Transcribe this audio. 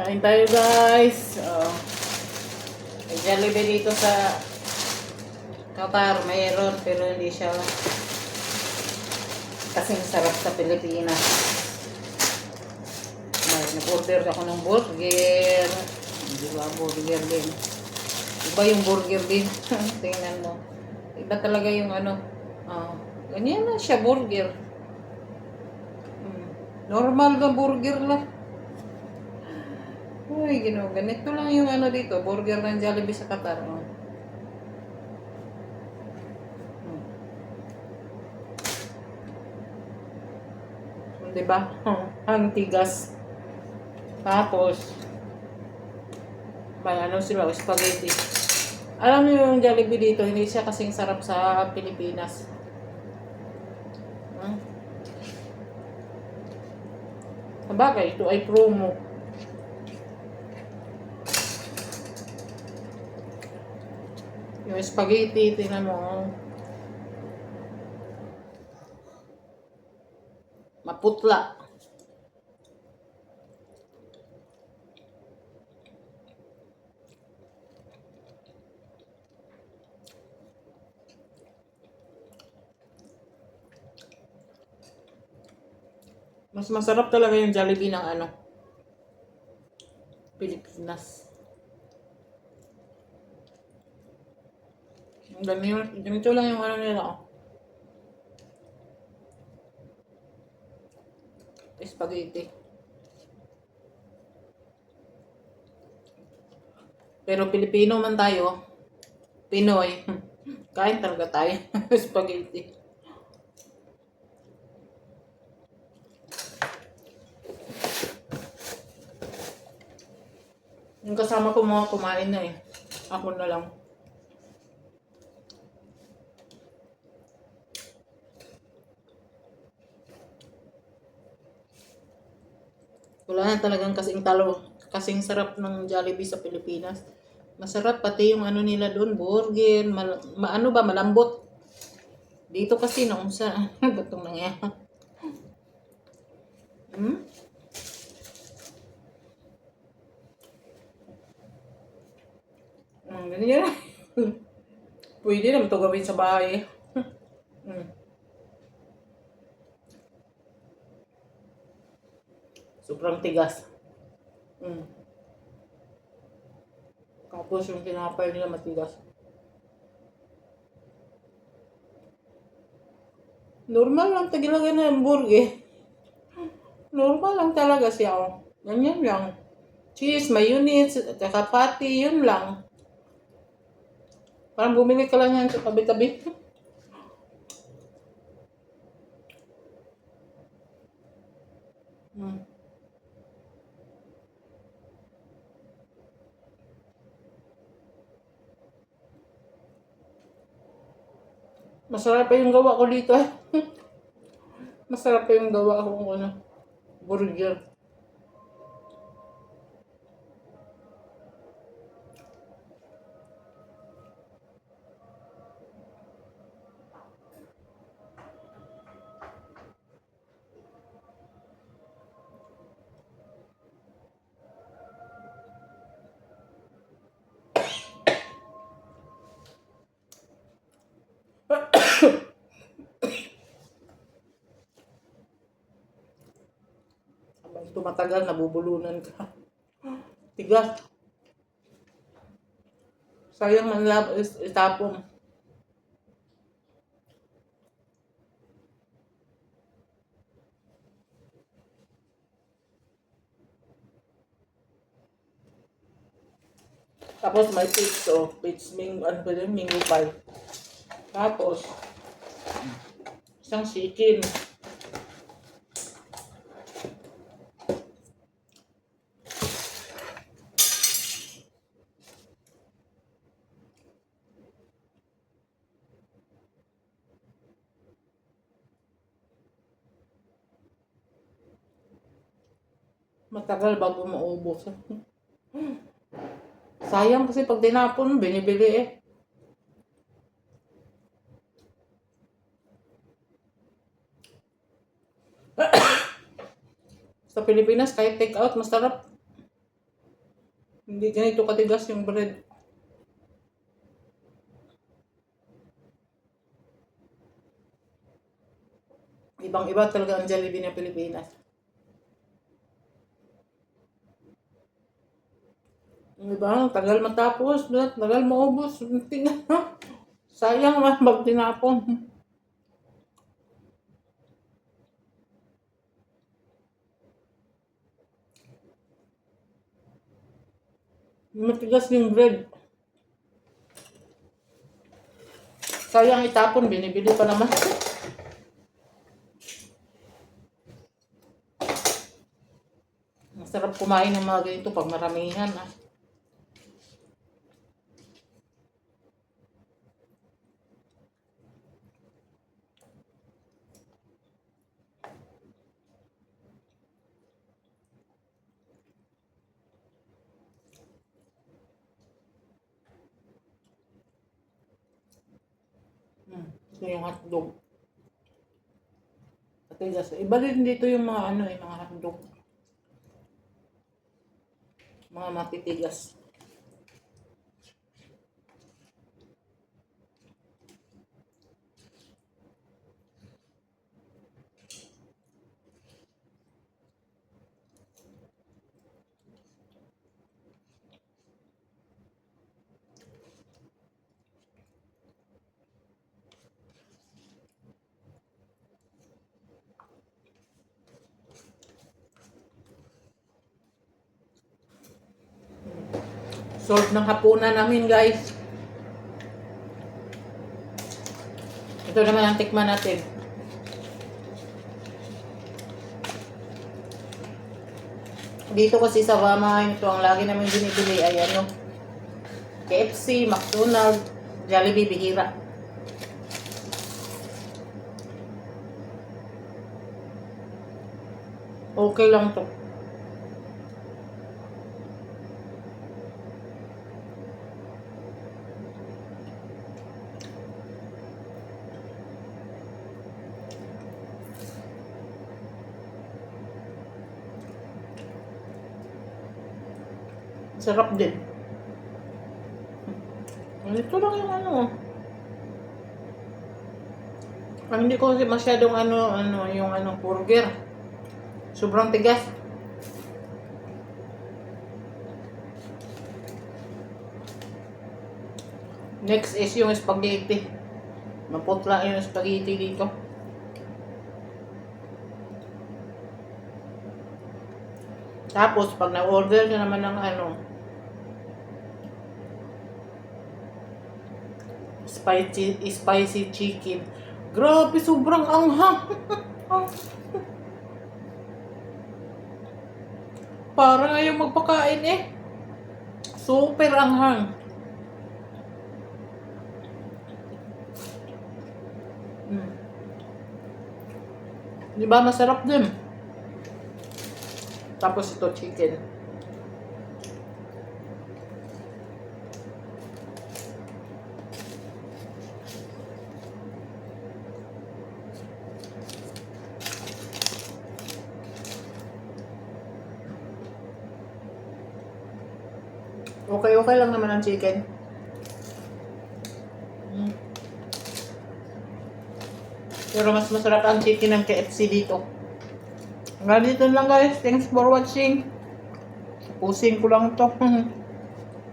Kain tayo guys. May Jollibee dito sa Qatar. Mayroon pero hindi siya kasing sarap sa Pilipinas. Nag-order ako ng burger. Hindi ba burger din? Iba yung burger din. Tingnan mo. Iba talaga yung ano. Ganyan na siya burger. Normal na burger lang. Uy, ganito lang yung ano dito, burger ng Jollibee sa Qatar. Diba? Ang tigas. Tapos, may ano sila, spaghetti. Alam niyo yung Jollibee dito, hindi siya kasing sarap sa Pilipinas. Sabagay, ito ay promo. Yung spaghetti, tingnan mo. Maputla. Mas masarap talaga yung Jollibee ng ano, Pilipinas. Ganito lang yung ano nila. Spaghetti. Pero Pilipino man tayo, Pinoy, kain talaga tayo. Spaghetti. Yung kasama ko mga kumain na eh. Ako na lang. Wala na talagang kasing sarap ng Jollibee sa Pilipinas. Masarap pati yung ano nila doon, burger, malambot. Dito kasi noong sa batong nangyayari. Ganyan. Pwede naman ito gawin sa bahay. Sobrang tigas. Tapos yung tinapay nila matigas. Normal lang talaga na yung burger. Normal lang talaga siya. Ganyan lang. Cheese, mayonnaise, at patty, yun lang. Parang bumili ka lang yan sa tabi-tabi. Masarap pa yung gawa ko dito. Masarap pa yung gawa ko ng ano, burger. Habang tumatagal, nabubulunan ka. Tigas. Sayang man lang itapon. Tapos may pizza, ano ba yun, mango pie. Tapos, isang chicken. Matagal bago maubos. Sayang kasi pag tinapon, binibili eh. Sa Pilipinas, kahit take out, masarap. Hindi ganito katigas yung bread. Ibang-iba talaga ang Jollibee ng Pilipinas. Diba? Tagal matapos, tagal maubos. Sayang lang pag tinapon. Matigas yung bread. Sayang itapon, binibili pa naman. Masarap kumain ng mga ganito pag maramihan. Ah. Ito yung hotdog. Matigas. Iba rin dito yung mga ano mga hotdog. Mga matitigas. Solve ng hapunan namin, guys. Ito naman ang tikman natin. Dito kasi sa Wama, ito ang lagi namin binibili ay ano, KFC, McDonald's, Jollibee, bihira. Okay lang to. Sarap din. Ito lang yung ano. Ang hindi ko kasi masyadong yung burger. Sobrang tigas. Next is yung spaghetti. Maputla yung spaghetti dito. Tapos, pag na-order nyo naman ng spicy chicken. Grabe, sobrang anghang. Parang ayaw magpakain eh. Super anghang. Diba masarap din? Tapos ito chicken. Okay lang naman ang chicken. Pero mas masarap ang chicken ng KFC dito. Hanggang dito lang guys. Thanks for watching. Tapusin ko lang to.